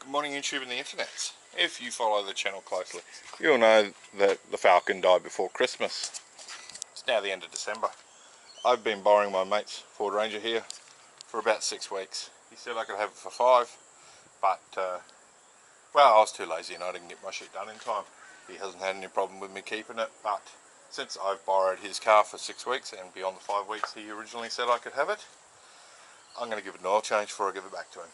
Good morning YouTube and the internet. If you follow the channel closely, you'll know that the Falcon died before Christmas. It's now the end of December. I've been borrowing my mate's Ford Ranger here for about 6 weeks. He said I could have it for 5, but well, I was too lazy and I didn't get my shit done in time. He hasn't had any problem with me keeping it, but since I've borrowed his car for 6 weeks and beyond the 5 weeks he originally said I could have it, I'm going to give it an oil change before I give it back to him.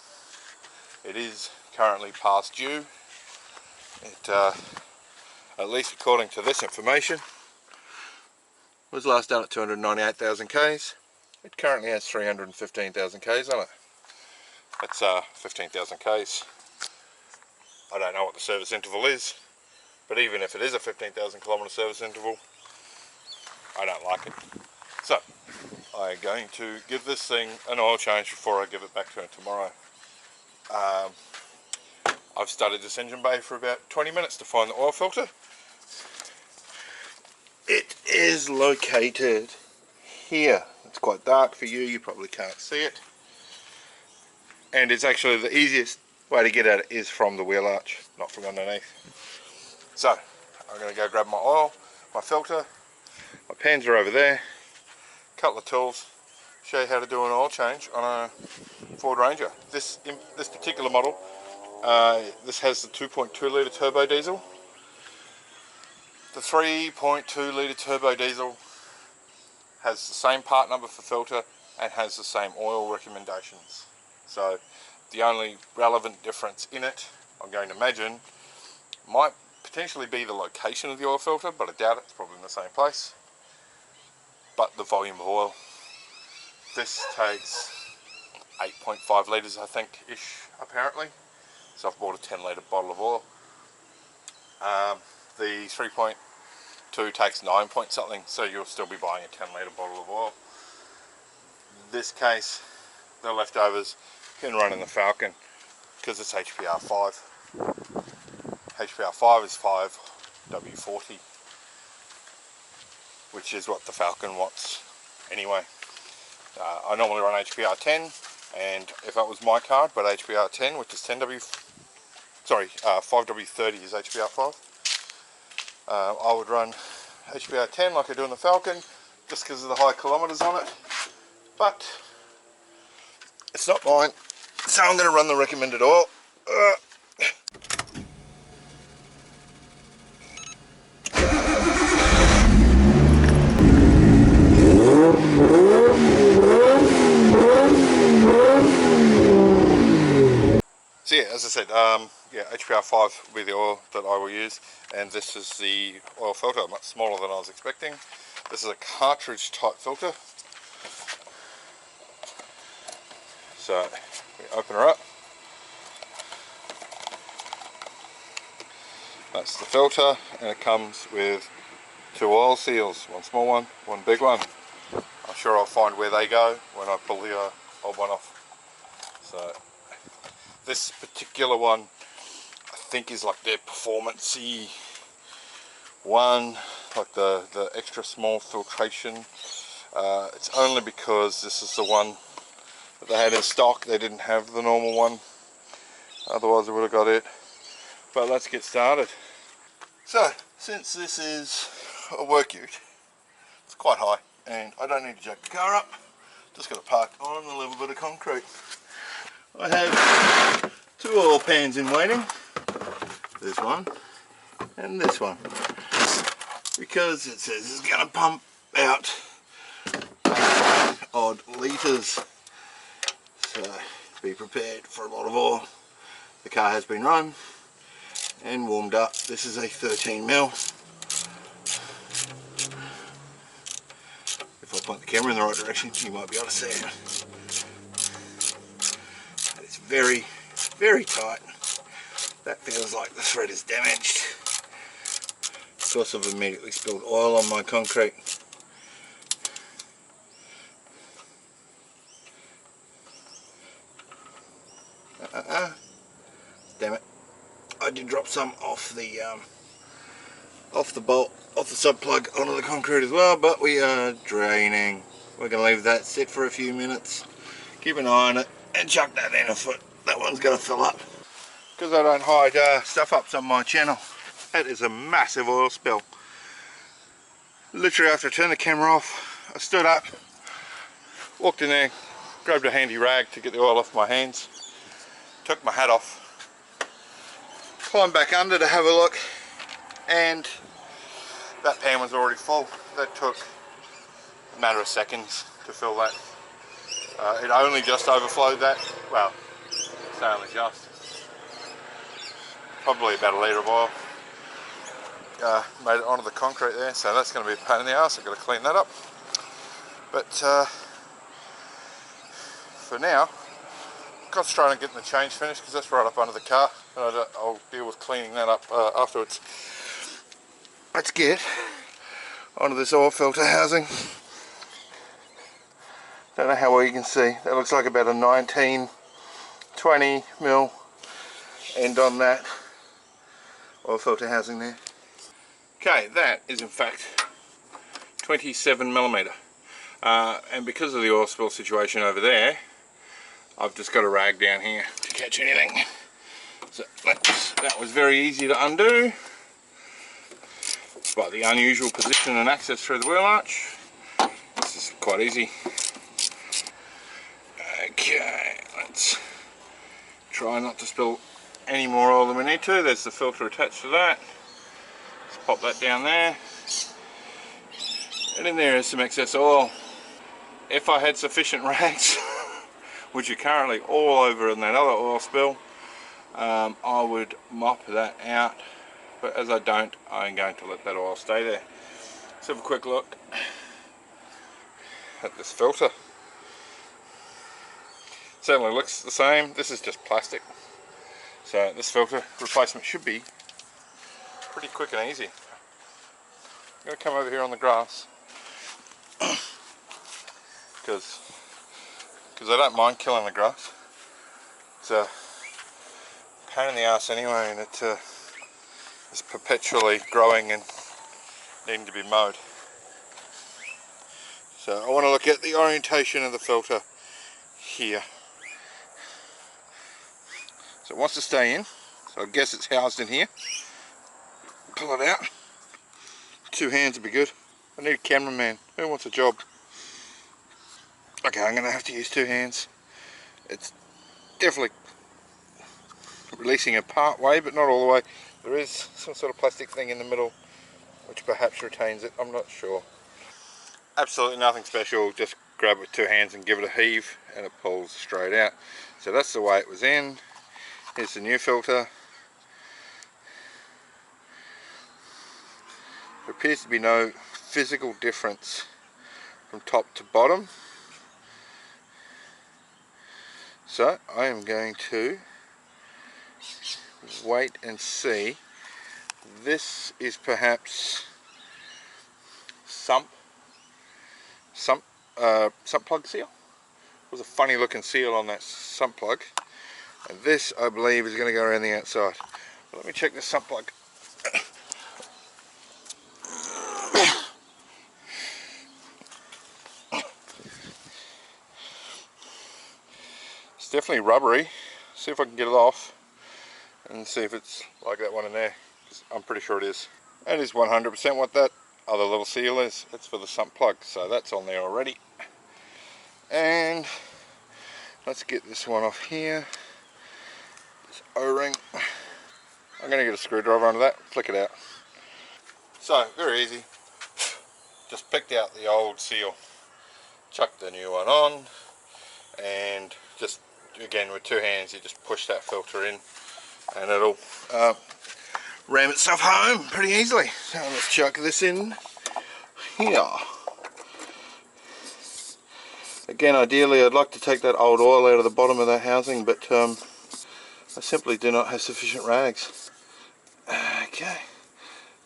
It is currently past due. It, at least according to this information, was last done at 298,000 Ks. It currently has 315,000 Ks on it. That's 15,000 Ks. I don't know what the service interval is, but even if it is a 15,000 kilometre service interval, I don't like it. So, I'm going to give this thing an oil change before I give it back to him tomorrow. I've studied this engine bay for about 20 minutes to find the oil filter. It is located here. It's quite dark for you, you probably can't see it. And it's actually the easiest way to get at it is from the wheel arch, not from underneath. So, I'm going to go grab my oil, my filter, my pans are over there, couple of tools, show you how to do an oil change on a Ford Ranger. This particular model, this has the 2.2 litre turbo diesel. The 3.2 litre turbo diesel has the same part number for filter and has the same oil recommendations. So the only relevant difference in it, I'm going to imagine, might potentially be the location of the oil filter, but I doubt it. It's probably in the same place. But the volume of oil. This takes 8.5 litres, I think, ish, apparently. So I've bought a 10 litre bottle of oil. The 3.2 takes 9 point something, so you'll still be buying a 10 litre bottle of oil. This case, the leftovers can run in the Falcon because it's HPR 5. HPR 5 is 5W40, which is what the Falcon wants anyway. I normally run HPR 10, and if that was my card, but HPR 10, which is 5W30 is HPR 5. I would run HPR 10 like I do in the Falcon, just because of the high kilometres on it. But it's not mine, so I'm going to run the recommended oil. So yeah, as I said, yeah, HPR 5 will be the oil that I will use, and this is the oil filter, much smaller than I was expecting. This is a cartridge type filter. So we open her up. That's the filter, and it comes with 2 oil seals, one small one, one big one. I'm sure I'll find where they go when I pull the old one off. So this particular one, I think, is like their performance-y one, like the extra small filtration. It's only because this is the one that they had in stock. They didn't have the normal one, otherwise I would have got it. But let's get started. So, since this is a work ute, it's quite high, and I don't need to jack the car up, just got to park on a little bit of concrete. I have 2 oil pans in waiting, this one and this one, because it says it's going to pump out odd litres, so be prepared for a lot of oil. The car has been run and warmed up. This is a 13mm. If I point the camera in the right direction, you might be able to see it. It's very, very tight. That feels like the thread is damaged. Of course, I've immediately spilled oil on my concrete. Damn it! I did drop some off the bolt, off the sub plug onto the concrete as well. But we are draining. We're going to leave that sit for a few minutes. Keep an eye on it and chuck that in a foot. That one's going to fill up. because I don't hide stuff ups on my channel. That is a massive oil spill. Literally after I turned the camera off, I stood up, walked in there, grabbed a handy rag to get the oil off my hands, took my hat off, climbed back under to have a look, and that pan was already full. That took a matter of seconds to fill that. It only just overflowed that. Well, it's only just. Probably about a litre of oil. Made it onto the concrete there, so that's going to be a pain in the ass. I've got to clean that up. But for now, concentrate on getting the change finished because that's right up under the car, and I'll deal with cleaning that up afterwards. Let's get onto this oil filter housing. Don't know how well you can see. That looks like about a 19-20 mil end on that oil filter housing there. Okay, that is in fact 27 millimeter, and because of the oil spill situation over there, I've just got a rag down here to catch anything. So that was very easy to undo by the unusual position and access through the wheel arch. This is quite easy. Okay, let's try not to spill any more oil than we need to. There's the filter attached to that. Let's pop that down there. And in there is some excess oil. If I had sufficient rags, which are currently all over in that other oil spill, I would mop that out. But as I don't, I'm going to let that oil stay there. Let's have a quick look at this filter. Certainly looks the same. This is just plastic. So this filter replacement should be pretty quick and easy. I'm going to come over here on the grass because I don't mind killing the grass. It's a pain in the ass anyway, and it's perpetually growing and needing to be mowed. So I want to look at the orientation of the filter here. So it wants to stay in, so I guess it's housed in here. Pull it out. 2 hands would be good. I need a cameraman. Who wants a job? Okay, I'm going to have to use 2 hands. It's definitely releasing it part way, but not all the way. There is some sort of plastic thing in the middle which perhaps retains it. I'm not sure. Absolutely nothing special. Just grab it with 2 hands and give it a heave and it pulls straight out. So that's the way it was in. Here's the new filter. There appears to be no physical difference from top to bottom. So I am going to wait and see. This is perhaps sump plug seal. There's a funny looking seal on that sump plug, and this I believe is going to go around the outside. But let me check the sump plug. It's definitely rubbery. See if I can get it off and see if it's like that one in there, because I'm pretty sure it is. That is 100% what that other little seal is. It's for the sump plug, so that's on there already. And let's get this one off here. This O-ring. I'm going to get a screwdriver under that, flick it out. So, very easy. Just picked out the old seal, chucked the new one on, and just, again with 2 hands, you just push that filter in and it'll ram itself home pretty easily. So let's chuck this in here. Again, ideally I'd like to take that old oil out of the bottom of that housing, but I simply do not have sufficient rags. Okay,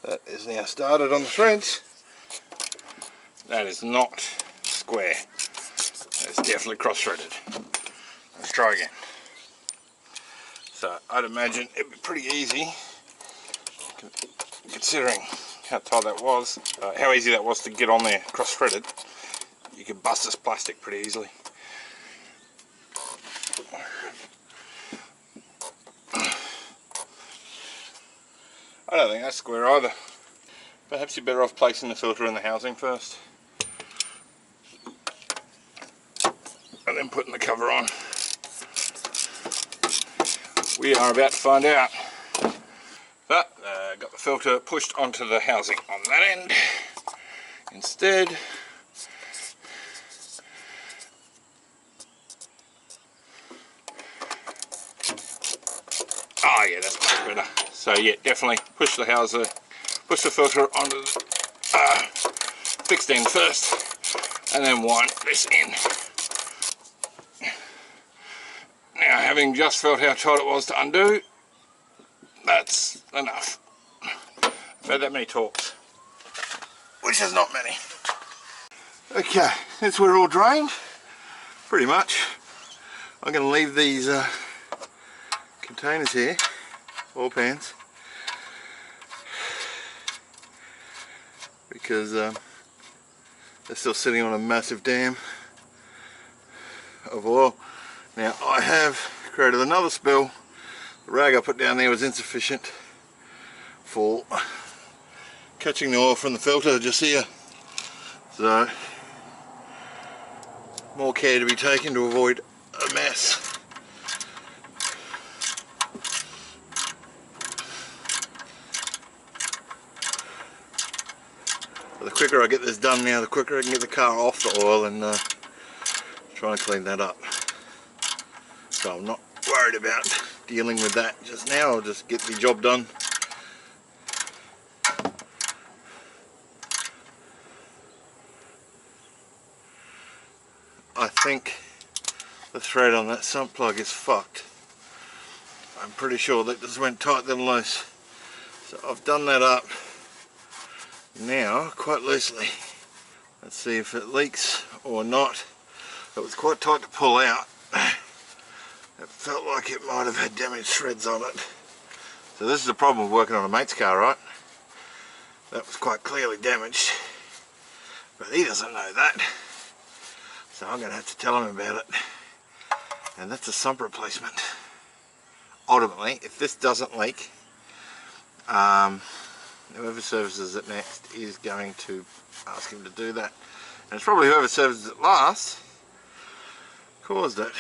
that is now started on the threads. That is not square. It's definitely cross-threaded. Let's try again. So I'd imagine it'd be pretty easy, considering how tight that was, how easy that was to get on there cross-threaded. You could bust this plastic pretty easily. I don't think that's square either. Perhaps you're better off placing the filter in the housing first. And then putting the cover on. We are about to find out. But got the filter pushed onto the housing on that end instead. Oh yeah, that's much better. So yeah, definitely push the filter onto the fixed end first, and then wind this in. Now, having just felt how tight it was to undo, that's enough. I've had that many torques, which is not many. Okay, since we're all drained, pretty much, I'm going to leave these containers here, oil pans, because they're still sitting on a massive dam of oil. Now I have created another spill. The rag I put down there was insufficient for catching the oil from the filter just here, so more care to be taken to avoid a mess. The quicker I get this done now, the quicker I can get the car off the oil and try and clean that up. So I'm not worried about dealing with that just now. I'll just get the job done. I think the thread on that sump plug is fucked. I'm pretty sure that just went tight then loose. So I've done that up now quite loosely. Let's see if it leaks or not. It was quite tight to pull out. It felt like it might have had damaged threads on it. So this is the problem with working on a mate's car, right? That was quite clearly damaged, but he doesn't know that. So I'm going to have to tell him about it. And that's a sump replacement. Ultimately, if this doesn't leak, whoever services it next is going to ask him to do that. And it's probably whoever services it last caused it,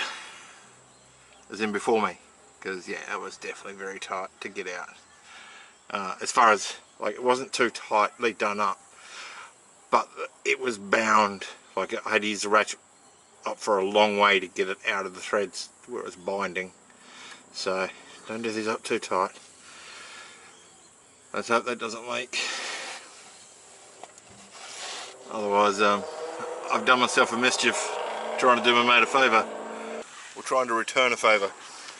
as in before me, because yeah, it was definitely very tight to get out. As far as, like, it wasn't too tightly done up, but it was bound. Like, I had to use the ratchet up for a long way to get it out of the threads where it was binding. So don't do these up too tight. Let's hope that doesn't leak. Otherwise I've done myself a mischief trying to do my mate a favour, or trying to return a favour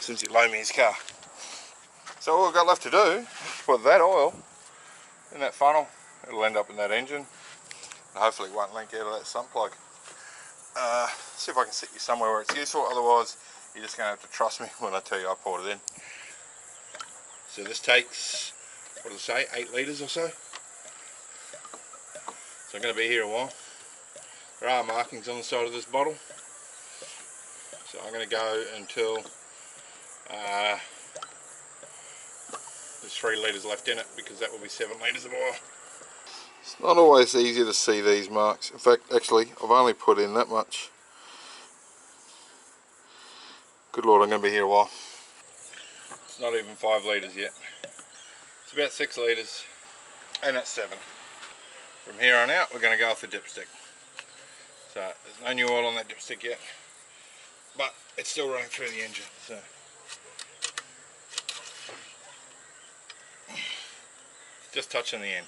since he loaned me his car. So all I've got left to do is put that oil in that funnel. It'll end up in that engine, and hopefully it won't leak out of that sump plug. See if I can sit you somewhere where it's useful, otherwise you're just going to have to trust me when I tell you I poured it in. So this takes, what does it say, 8 litres or so? So I'm going to be here a while. There are markings on the side of this bottle, so I'm going to go until there's 3 litres left in it, because that will be 7 litres of oil. It's not always easy to see these marks. In fact, actually, I've only put in that much. Good Lord, I'm going to be here a while. It's not even 5 litres yet. It's about 6 litres, and that's 7. From here on out, we're going to go off the dipstick. So there's no new oil on that dipstick yet, but it's still running through the engine. So just touching the end.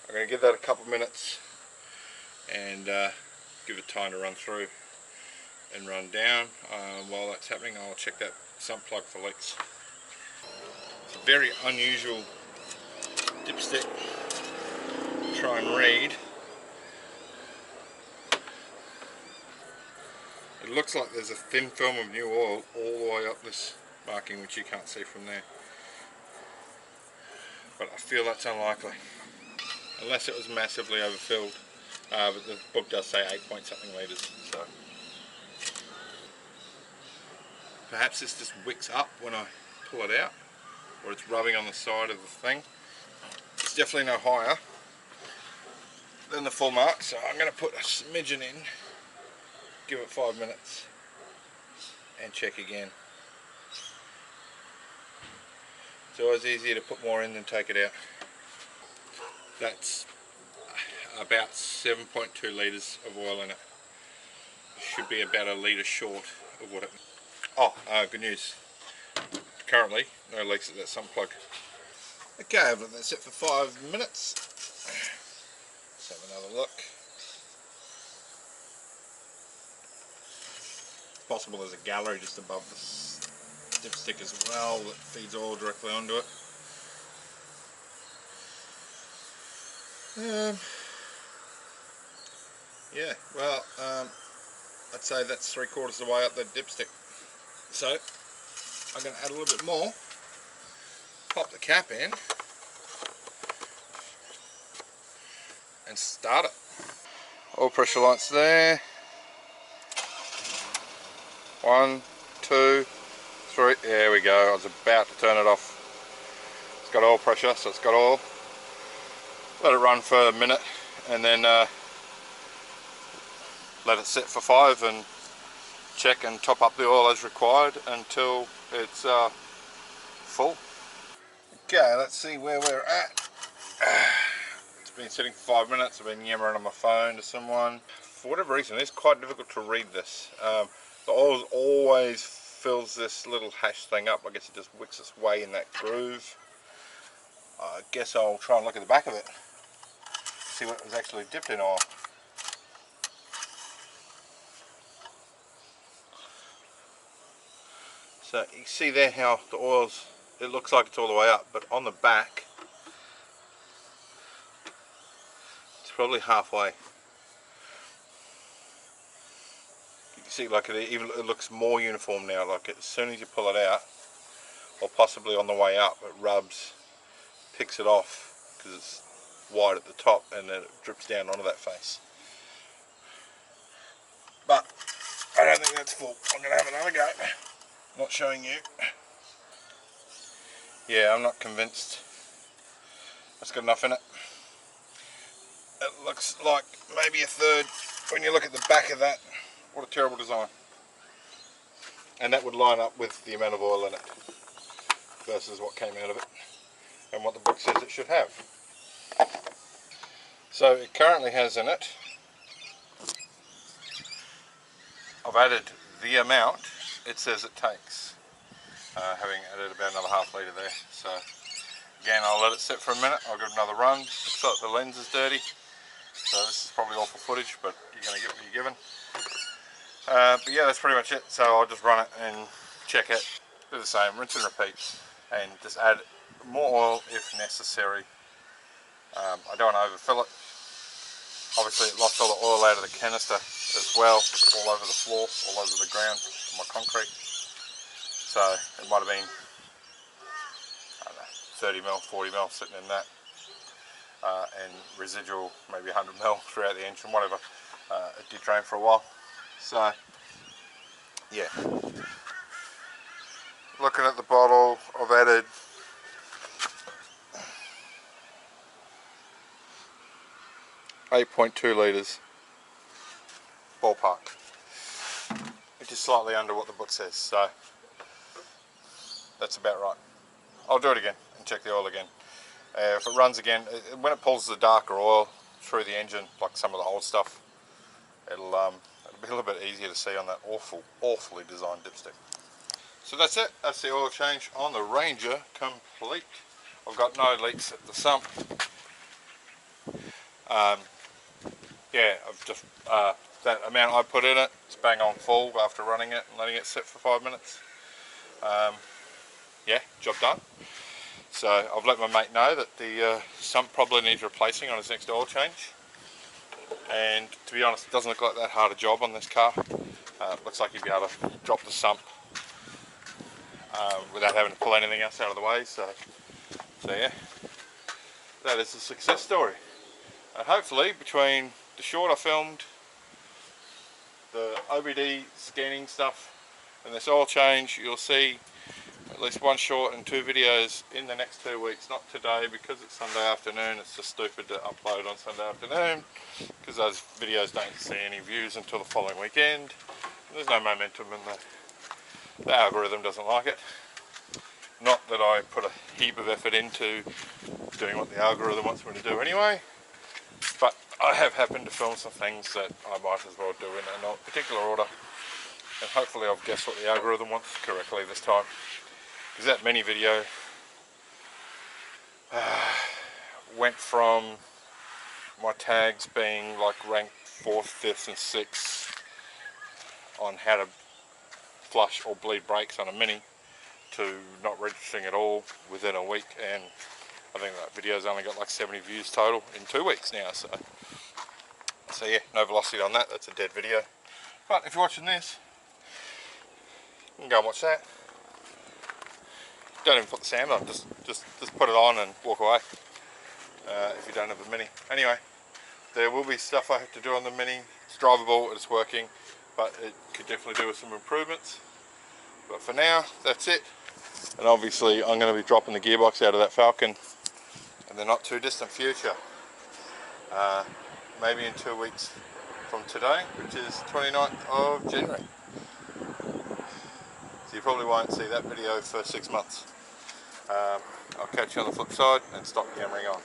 I'm going to give that a couple minutes and give it time to run through and run down. While that's happening, I'll check that sump plug for leaks. It's a very unusual dipstick. Try and read. It looks like there's a thin film of new oil all the way up this marking, which you can't see from there, but I feel that's unlikely unless it was massively overfilled, but the book does say 8 point something litres, so perhaps this just wicks up when I pull it out, or it's rubbing on the side of the thing. It's definitely no higher than the full mark, so I'm going to put a smidgen in, give it 5 minutes, and check again. It's always easier to put more in than take it out. That's about 7.2 litres of oil in it. It should be about a litre short of what it... good news. Currently, no leaks at that sump plug. Okay, I've let that sit for 5 minutes. Let's have another look. It's possible there's a gallery just above the dipstick as well that feeds oil directly onto it. Yeah, well, I'd say that's 3/4 of the way up that dipstick. So, I'm going to add a little bit more, pop the cap in, and start it. Oil pressure lights there. 1, 2, 3, there we go. I was about to turn it off. It's got oil pressure, so it's got oil. Let it run for a minute and then let it sit for 5 and check and top up the oil as required until it's full. Okay, let's see where we're at. It's been sitting for 5 minutes. I've been yammering on my phone to someone. For whatever reason, it's quite difficult to read this. The oil always fills this little hash thing up. I guess it just wicks its way in that groove. I guess I'll try and look at the back of it, see what was actually dipped in oil. So you can see there how the oil's, it looks like it's all the way up, but on the back it's probably halfway. You can see like it looks more uniform now, like as soon as you pull it out, or possibly on the way up, it rubs, picks it off because it's wide at the top and then it drips down onto that face. But I don't think that's full. I'm going to have another go. Not showing you. Yeah, I'm not convinced that's got enough in it. It looks like maybe a third when you look at the back of that. What a terrible design. And that would line up with the amount of oil in it versus what came out of it and what the book says it should have. So it currently has in it, I've added the amount it says it takes, having added about another ½ litre there. So again, I'll let it sit for a minute, I'll give it another run. Looks like the lens is dirty, so this is probably awful footage, but you're going to get what you're given. But yeah, that's pretty much it. So I'll just run it and check it, do the same, rinse and repeat, and just add more oil if necessary. I don't want to overfill it. Obviously it lost all the oil out of the canister as well, all over the floor, all over the ground, on my concrete. So it might have been, I don't know, 30 mil, 40 mil sitting in that, and residual maybe 100 mil throughout the engine, whatever. It did drain for a while. So yeah, looking at the bottle, I've added 8.2 litres, ballpark, which is slightly under what the book says, so that's about right. I'll do it again and check the oil again. If it runs again, when it pulls the darker oil through the engine, like some of the old stuff, it'll be a little bit easier to see on that awfully designed dipstick. So that's it, that's the oil change on the Ranger complete. I've got no leaks at the sump. Yeah, I've just, that amount I put in it, it's bang on full after running it and letting it sit for 5 minutes. Yeah, job done. So I've let my mate know that the sump probably needs replacing on his next oil change. And to be honest, it doesn't look like that hard a job on this car. Looks like you'd be able to drop the sump without having to pull anything else out of the way. So yeah, that is a success story. And hopefully between the short I filmed, the OBD scanning stuff and this oil change, you'll see at least one short and 2 videos in the next 2 weeks. Not today because it's Sunday afternoon. It's just stupid to upload on Sunday afternoon because those videos don't see any views until the following weekend. There's no momentum and the algorithm doesn't like it. Not that I put a heap of effort into doing what the algorithm wants me to do anyway, but I have happened to film some things that I might as well do in a particular order, and hopefully I've guessed what the algorithm wants correctly this time. Because that mini video went from my tags being like ranked 4th, 5th and 6th on how to flush or bleed brakes on a mini to not registering at all within a week, and I think that video's only got like 70 views total in 2 weeks now, so yeah, no velocity on that. That's a dead video. But if you're watching this, you can go and watch that. Don't even put the sound on, just put it on and walk away if you don't have a mini. Anyway, there will be stuff I have to do on the mini. It's drivable, it's working, but it could definitely do with some improvements. But for now, that's it. And obviously I'm going to be dropping the gearbox out of that Falcon in the not too distant future. Maybe in 2 weeks from today, which is 29th of January. So you probably won't see that video for 6 months. I'll catch you on the flip side and stop yammering on.